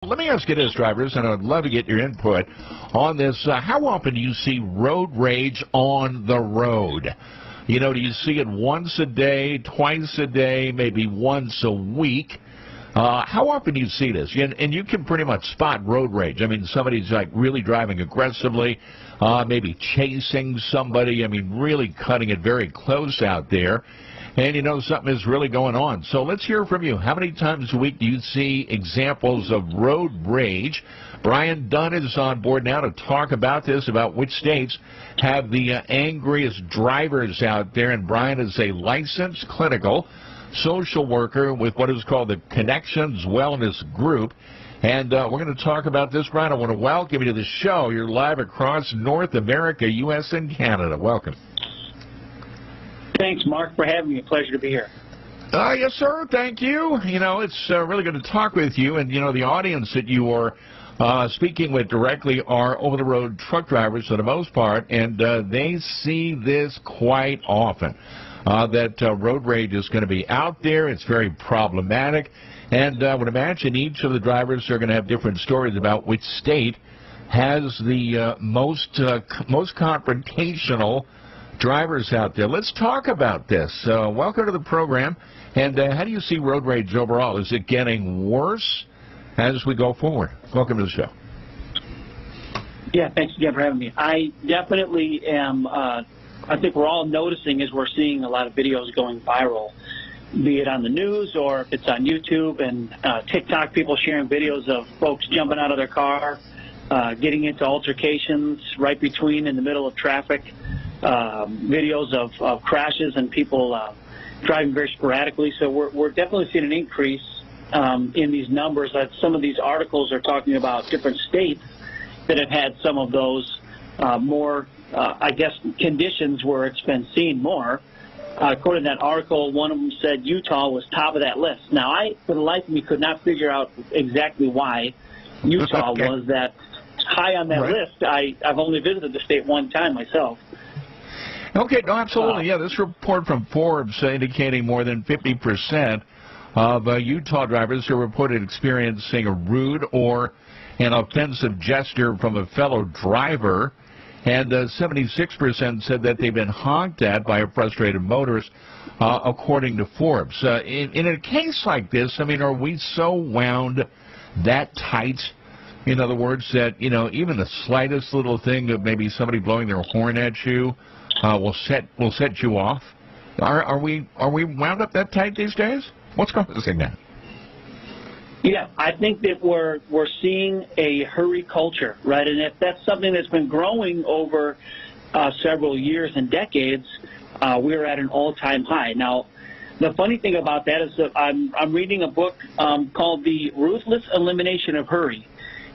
Let me ask you this, drivers, and I'd love to get your input on this. How often do you see road rage on the road? You know, do you see it once a day, twice a day, maybe once a week? How often do you see this? And you can pretty much spot road rage. I mean, somebody's like really driving aggressively, maybe chasing somebody. I mean, really cutting it very close out there. And you know something is really going on. So let's hear from you. How many times a week do you see examples of road rage? Brian Dunn is on board now to talk about this, about which states have the angriest drivers out there. And Brian is a licensed clinical social worker with what is called the Connections Wellness Group. And we're going to talk about this, Brian. I want to welcome you to the show. You're live across North America, U.S., and Canada. Welcome. Thanks, Mark, for having me. A pleasure to be here. Yes, sir. Thank you. You know, it's really good to talk with you. And, you know, the audience that you are speaking with directly are over-the-road truck drivers for the most part, and they see this quite often, that road rage is going to be out there. It's very problematic. And I would imagine each of the drivers are going to have different stories about which state has the most confrontational drivers out there. Let's talk about this. Welcome to the program. And how do you see road rage overall? Is it getting worse as we go forward? Welcome to the show. Yeah, thanks again for having me. I definitely am. I think we're all noticing as we're seeing a lot of videos going viral, be it on the news or if it's on YouTube and TikTok, people sharing videos of folks jumping out of their car, getting into altercations right between in the middle of traffic. Videos of crashes and people driving very sporadically. So we're definitely seeing an increase in these numbers. Some of these articles are talking about different states that have had some of those more, I guess, conditions where it's been seen more. According to that article, one of them said Utah was top of that list. Now, I, for the life of me, could not figure out exactly why Utah was that high on that list. I've only visited the state one time myself. Okay, no, absolutely. Yeah, this report from Forbes indicating more than 50% of Utah drivers who reported experiencing a rude or an offensive gesture from a fellow driver, and 76% said that they've been honked at by a frustrated motorist, according to Forbes. In a case like this, I mean, are we so wound that tight? In other words, that, you know, even the slightest little thing of maybe somebody blowing their horn at you will set you off. Are we wound up that tight these days? What's causing that? Yeah, I think that we're seeing a hurry culture, right? And if that's something that's been growing over several years and decades, we're at an all-time high. Now, the funny thing about that is that I'm reading a book called The Ruthless Elimination of Hurry.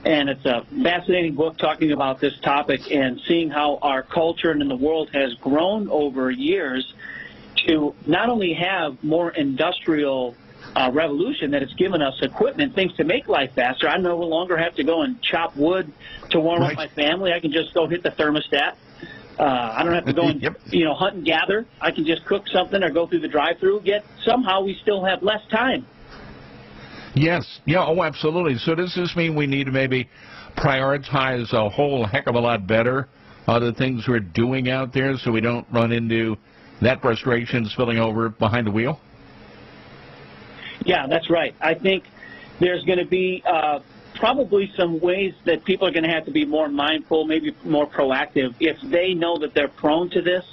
And it's a fascinating book talking about this topic and seeing how our culture and in the world has grown over years to not only have more industrial revolution, that it's given us equipment, things to make life faster. I no longer have to go and chop wood to warm up my family. I can just go hit the thermostat. I don't have to go and hunt and gather. I can just cook something or go through the drive-through. Yet somehow we still have less time. Yes. Yeah, oh, absolutely. So does this mean we need to maybe prioritize a whole heck of a lot better the things we're doing out there so we don't run into that frustration spilling over behind the wheel? Yeah, that's right. I think there's going to be probably some ways that people are going to have to be more mindful, maybe more proactive. If they know that they're prone to this,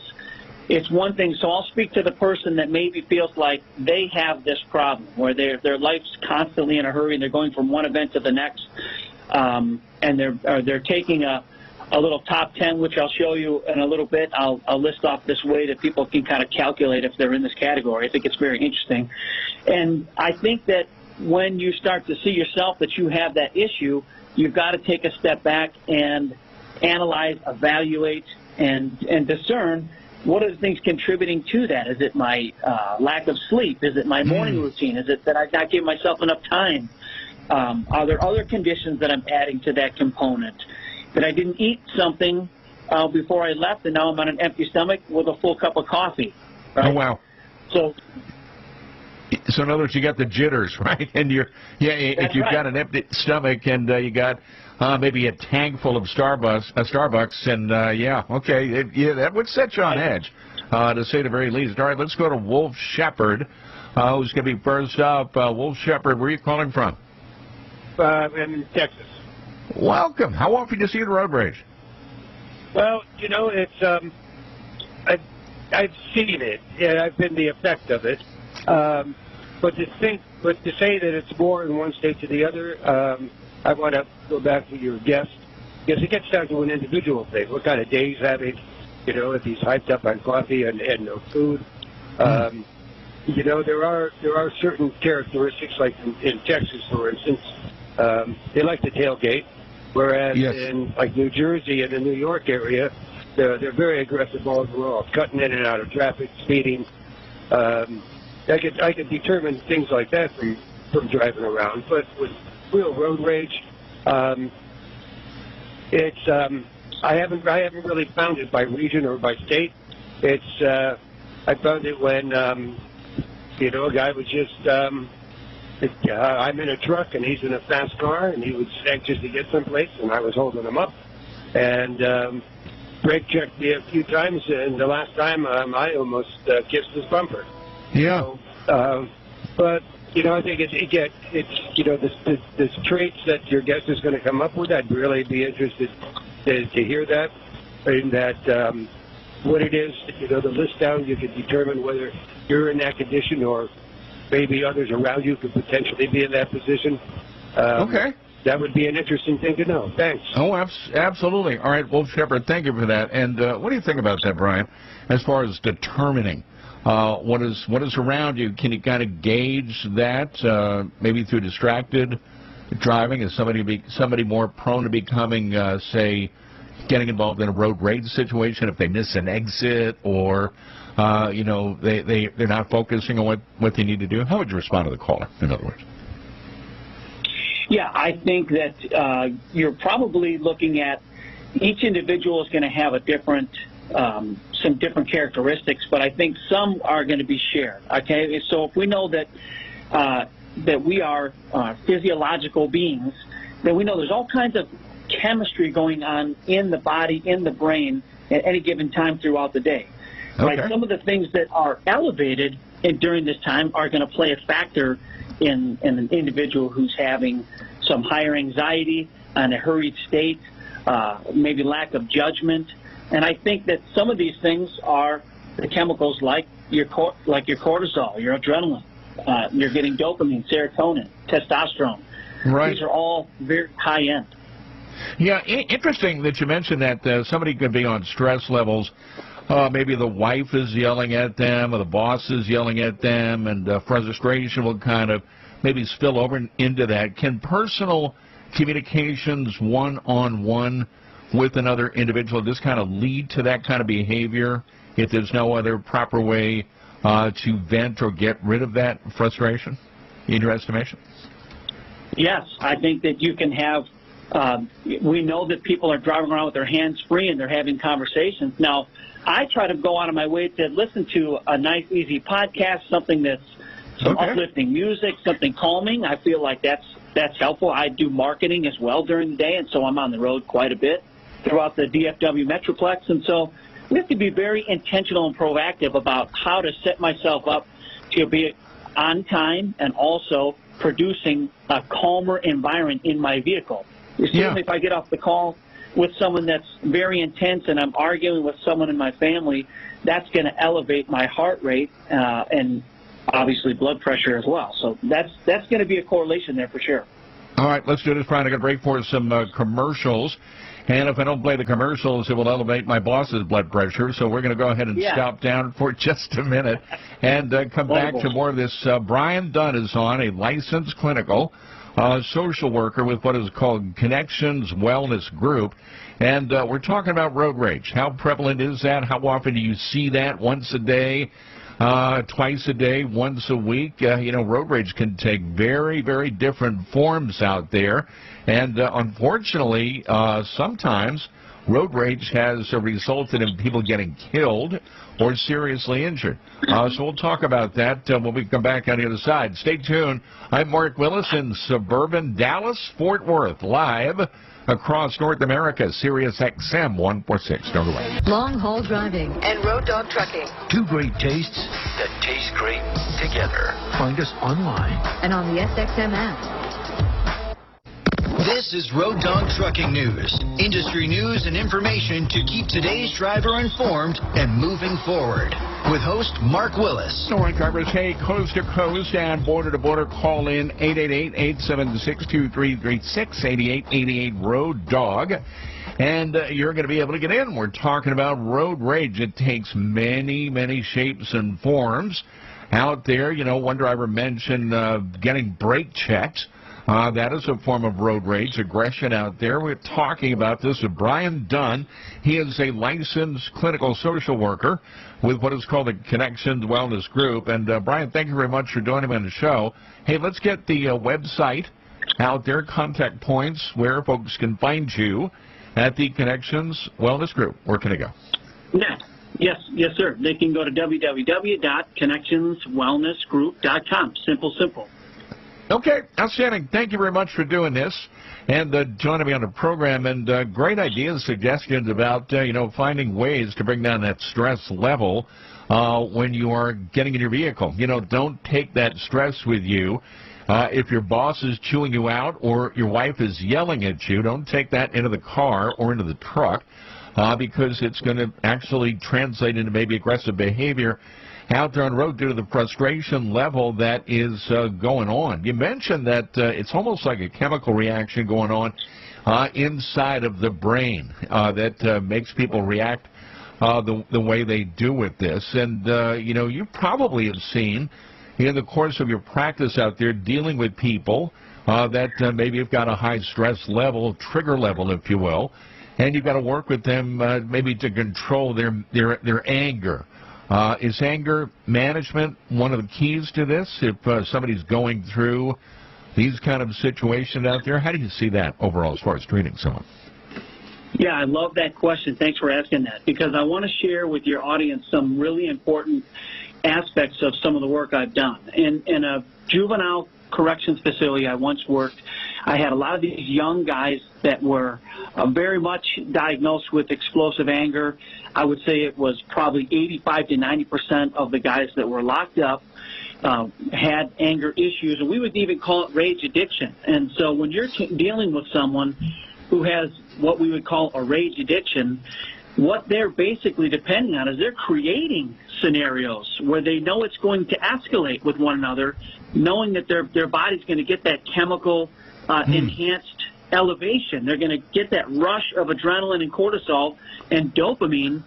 it's one thing. So I'll speak to the person that maybe feels like they have this problem where their life's constantly in a hurry and they're going from one event to the next, and they're taking a little top 10, which I'll show you in a little bit. I'll list off this way that people can kind of calculate if they're in this category. I think it's very interesting. And I think that when you start to see yourself that you have that issue, you've got to take a step back and analyze, evaluate, and discern what are the things contributing to that? Is it my lack of sleep? Is it my morning routine? Is it that I've not given myself enough time? Are there other conditions that I'm adding to that component? That I didn't eat something before I left, and now I'm on an empty stomach with a full cup of coffee. Right? Oh, wow. So So in other words, you got the jitters, right? And if you've got an empty stomach and you got maybe a tank full of Starbucks, and that would set you on edge, to say the very least. All right, let's go to Wolf Shepherd, who's going to be first up. Wolf Shepherd, where are you calling from? I'm in Texas. Welcome. How often do you see the road rage? Well, it's I've seen it, and I've been the effect of it. But to say that it's more in one state to the other, I want to go back to your guest, because it gets down to an individual thing. What kind of day he's having, if he's hyped up on coffee and no food. There are certain characteristics, like in Texas, for instance, they like to tailgate, whereas in like New Jersey and the New York area, they're very aggressive overall, cutting in and out of traffic, speeding. I could determine things like that from driving around, but with real road rage, it's I haven't really found it by region or by state. It's I found it when a guy was just I'm in a truck and he's in a fast car and he was anxious to get someplace and I was holding him up and brake checked me a few times, and the last time I almost kissed his bumper. Yeah. So, but I think it's this traits that your guest is going to come up with. I'd really be interested to hear that, and that what it is. The list down, you can determine whether you're in that condition or maybe others around you could potentially be in that position. Okay. That would be an interesting thing to know. Thanks. Oh, absolutely. All right, Wolf Shepherd, thank you for that. And what do you think about that, Brian, as far as determining what is around you? Can you kind of gauge that maybe through distracted driving? Is somebody more prone to becoming, say, getting involved in a road rage situation if they miss an exit or, they're not focusing on what they need to do? How would you respond to the caller, in other words? Yeah, I think that you're probably looking at each individual is going to have a different, some different characteristics, but I think some are going to be shared. Okay, so if we know that that we are physiological beings, then we know there's all kinds of chemistry going on in the body, in the brain, at any given time throughout the day. Okay. Right? Some of the things that are elevated during this time are going to play a factor in an individual who's having some higher anxiety and a hurried state, maybe lack of judgment. And I think that some of these things are the chemicals like your cortisol, your adrenaline. You're getting dopamine, serotonin, testosterone. Right. These are all very high end. Yeah, interesting that you mentioned that somebody could be on stress levels. Maybe the wife is yelling at them or the boss is yelling at them, and frustration will kind of maybe spill over into that. Can personal communications one-on-one with another individual just kind of lead to that kind of behavior if there's no other proper way to vent or get rid of that frustration, in your estimation? Yes, I think that you can have, we know that people are driving around with their hands free and they're having conversations. Now, I try to go out of my way to listen to a nice, easy podcast, something that's some uplifting music, something calming. I feel like that's helpful. I do marketing as well during the day, and so I'm on the road quite a bit throughout the DFW Metroplex. And so we have to be very intentional and proactive about how to set myself up to be on time and also producing a calmer environment in my vehicle. Certainly if I get off the call with someone that's very intense and I'm arguing with someone in my family, that's going to elevate my heart rate and obviously blood pressure as well. So that's going to be a correlation there for sure. All right, let's do this, Brian. I got to break for some commercials. And if I don't play the commercials, it will elevate my boss's blood pressure. So we're going to go ahead and stop down for just a minute and come back to more of this. Brian Dunn is on, a licensed clinical social worker with what is called Connections Wellness Group. And we're talking about road rage. How prevalent is that? How often do you see that? Once a day, twice a day, once a week? Road rage can take very, very different forms out there. And unfortunately, sometimes road rage has resulted in people getting killed or seriously injured. So we'll talk about that when we come back on the other side. Stay tuned. I'm Mark Willis in suburban Dallas, Fort Worth, live across North America, SiriusXM 146. Don't go away. Long-haul driving and road dog trucking. Two great tastes that taste great together. Find us online And on the SXM app. This is Road Dog Trucking News. Industry news and information to keep today's driver informed and moving forward. With host Mark Willis. All right, drivers, hey, coast to coast and border to border, call in 888-876-2336, 8888 Road Dog. And you're going to be able to get in. We're talking about road rage. It takes many, many shapes and forms out there. You know, one driver mentioned getting brake checked. That is a form of road rage, aggression out there. We're talking about this with Brian Dunn. He is a licensed clinical social worker with what is called the Connections Wellness Group. And, Brian, thank you very much for joining me on the show. Hey, let's get the website out there, contact points, where folks can find you at the Connections Wellness Group. Where can they go? Yes, sir. They can go to www.connectionswellnessgroup.com. Simple. Okay, outstanding. Thank you very much for doing this and joining me on the program. And great ideas, suggestions about, finding ways to bring down that stress level when you are getting in your vehicle. You know, don't take that stress with you. If your boss is chewing you out or your wife is yelling at you, don't take that into the car or into the truck because it's going to actually translate into maybe aggressive behavior out there on the road due to the frustration level that is going on. You mentioned that it's almost like a chemical reaction going on inside of the brain that makes people react the way they do with this. And, you probably have seen in the course of your practice out there dealing with people that maybe have got a high stress level, trigger level, if you will, and you've got to work with them maybe to control their anger. Is anger management one of the keys to this? If somebody's going through these kind of situations out there, how do you see that overall as far as treating someone? Yeah, I love that question. Thanks for asking that, because I want to share with your audience some really important aspects of some of the work I've done. In a juvenile corrections facility I once worked, I had a lot of these young guys that were very much diagnosed with explosive anger. I would say it was probably 85 to 90% of the guys that were locked up had anger issues, and we would even call it rage addiction. And so when you're dealing with someone who has what we would call a rage addiction, what they're basically depending on is they're creating scenarios where they know it's going to escalate with one another, knowing that their body's going to get that chemical enhanced elevation. They're going to get that rush of adrenaline and cortisol and dopamine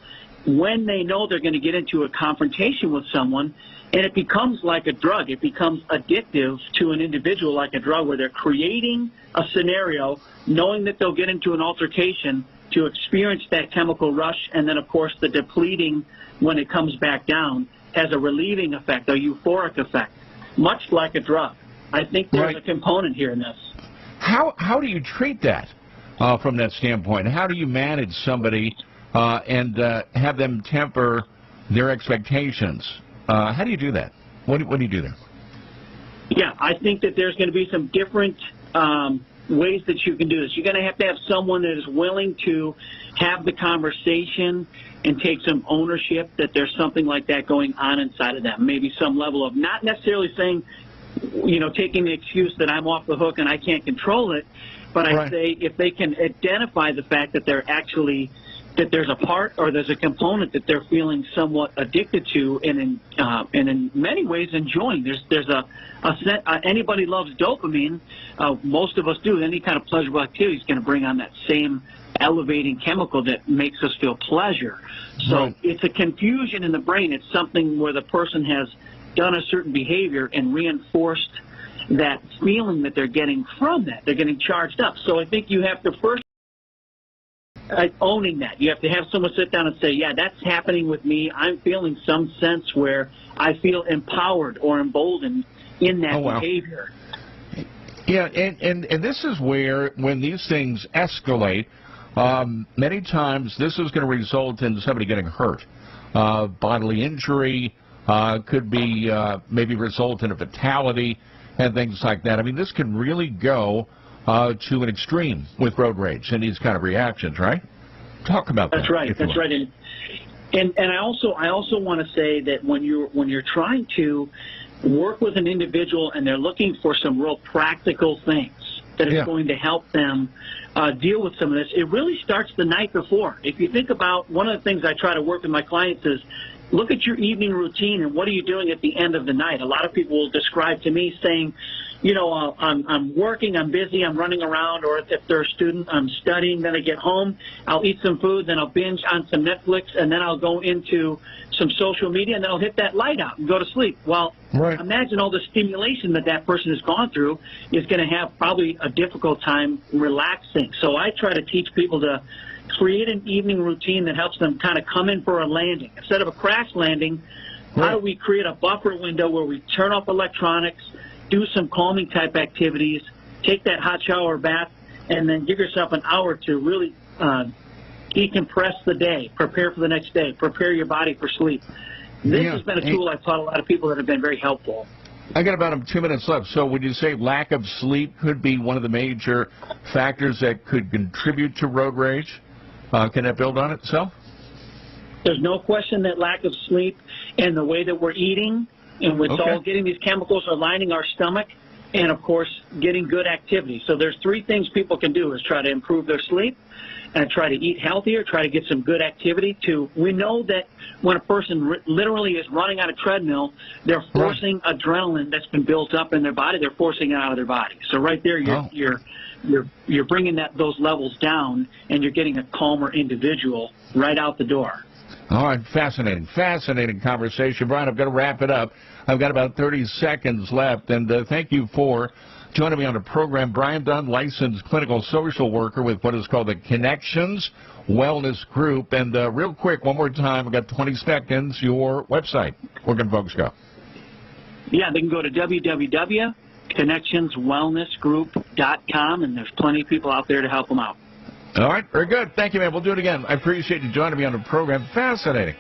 when they know they're going to get into a confrontation with someone, and it becomes like a drug. It becomes addictive to an individual like a drug, where they're creating a scenario knowing that they'll get into an altercation to experience that chemical rush, and then, of course, the depleting when it comes back down has a relieving effect, a euphoric effect, much like a drug. I think there's a component here in this. How do you treat that from that standpoint? How do you manage somebody and have them temper their expectations? How do you do that? What do you do there? Yeah, I think that there's going to be some different ways that you can do this. You're going to have someone that is willing to have the conversation and take some ownership that there's something like that going on inside of them. Maybe some level of not necessarily saying, taking the excuse that I'm off the hook and I can't control it, but I say if they can identify the fact that they're actually, that there's a part or there's a component that they're feeling somewhat addicted to and in many ways enjoying. There's anybody loves dopamine. Most of us do. Any kind of pleasurable activity is going to bring on that same elevating chemical that makes us feel pleasure. So it's a confusion in the brain. It's something where the person has done a certain behavior and reinforced that feeling that they're getting from that. They're getting charged up. So I think you have to first owning that. You have to have someone sit down and say, yeah, that's happening with me. I'm feeling some sense where I feel empowered or emboldened in that behavior. Yeah, and this is where, when these things escalate, many times this is going to result in somebody getting hurt. Bodily injury could be maybe result in a fatality and things like that. I mean, this can really go to an extreme with road rage and these kind of reactions, right? Talk about that. That's right. That's right. And I also want to say that when you're trying to work with an individual and they're looking for some real practical things that is going to help them deal with some of this, it really starts the night before. If you think about, one of the things I try to work with my clients is look at your evening routine and what are you doing at the end of the night. A lot of people will describe to me saying, you know, I'm working, I'm busy, I'm running around, or if they're a student, I'm studying, then I get home, I'll eat some food, then I'll binge on some Netflix, and then I'll go into some social media, and then I'll hit that light out and go to sleep. Well, imagine all the stimulation that person has gone through is going to have probably a difficult time relaxing. So I try to teach people to create an evening routine that helps them kind of come in for a landing. Instead of a crash landing, how do we create a buffer window where we turn off electronics, do some calming type activities, take that hot shower or bath, and then give yourself an hour to really decompress the day, prepare for the next day, prepare your body for sleep. This has been a tool I've taught a lot of people that have been very helpful. I got about 2 minutes left. So would you say lack of sleep could be one of the major factors that could contribute to road rage? Can that build on itself? There's no question that lack of sleep and the way that we're eating and with all getting these chemicals aligning our stomach, and of course getting good activity. So there's 3 things people can do: is try to improve their sleep, and try to eat healthier, try to get some good activity. We know that when a person literally is running on a treadmill, they're forcing adrenaline that's been built up in their body. They're forcing it out of their body. So right there, you're bringing those levels down, and you're getting a calmer individual right out the door. All right, fascinating conversation. Brian, I've got to wrap it up. I've got about 30 seconds left, and thank you for joining me on the program. Brian Dunn, licensed clinical social worker with what is called the Connections Wellness Group. And real quick, one more time, I've got 20 seconds, your website. Where can folks go? Yeah, they can go to www.connectionswellnessgroup.com, and there's plenty of people out there to help them out. All right, very good. Thank you, man. We'll do it again. I appreciate you joining me on the program. Fascinating.